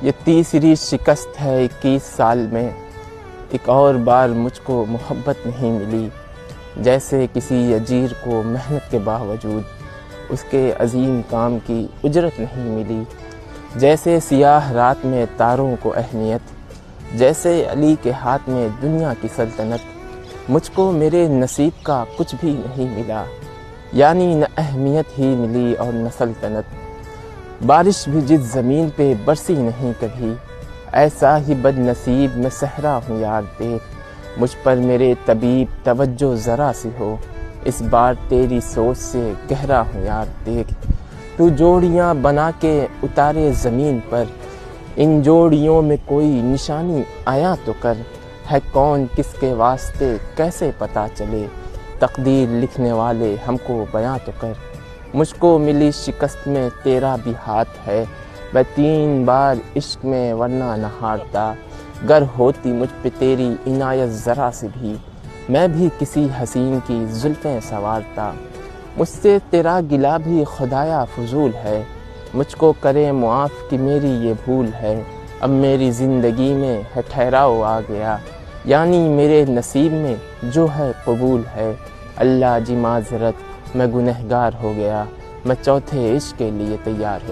یہ تیسری شکست ہے 21 سال میں، ایک اور بار مجھ کو محبت نہیں ملی، جیسے کسی اجیر کو محنت کے باوجود اس کے عظیم کام کی اجرت نہیں ملی، جیسے سیاہ رات میں تاروں کو اہمیت، جیسے علی کے ہاتھ میں دنیا کی سلطنت، مجھ کو میرے نصیب کا کچھ بھی نہیں ملا، یعنی نہ اہمیت ہی ملی اور نہ سلطنت۔ بارش بھی جس زمین پہ برسی نہیں کبھی، ایسا ہی بد نصیب میں صحرا ہوں یار دیکھ، مجھ پر میرے طبیب توجہ ذرا سی ہو، اس بار تیری سوچ سے گہرا ہوں یار دیکھ، تو جوڑیاں بنا کے اتارے زمین پر، ان جوڑیوں میں کوئی نشانی آیا تو کر، ہے کون کس کے واسطے کیسے پتہ چلے، تقدیر لکھنے والے ہم کو بیاں تو کر، مجھ کو ملی شکست میں تیرا بھی ہاتھ ہے، میں 3 بار عشق میں ورنہ نہ ہارتا، گر ہوتی مجھ پہ تیری عنایت ذرا سے بھی، میں بھی کسی حسین کی زلفیں سنوارتا، مجھ سے تیرا گلہ بھی خدایا فضول ہے، مجھ کو کرے معاف کہ میری یہ بھول ہے، اب میری زندگی میں ہے ٹھہراؤ آ گیا، یعنی میرے نصیب میں جو ہے قبول ہے، اللہ جی معذرت میں گنہگار ہو گیا، میں چوتھے عشق کے لیے تیار ہوں۔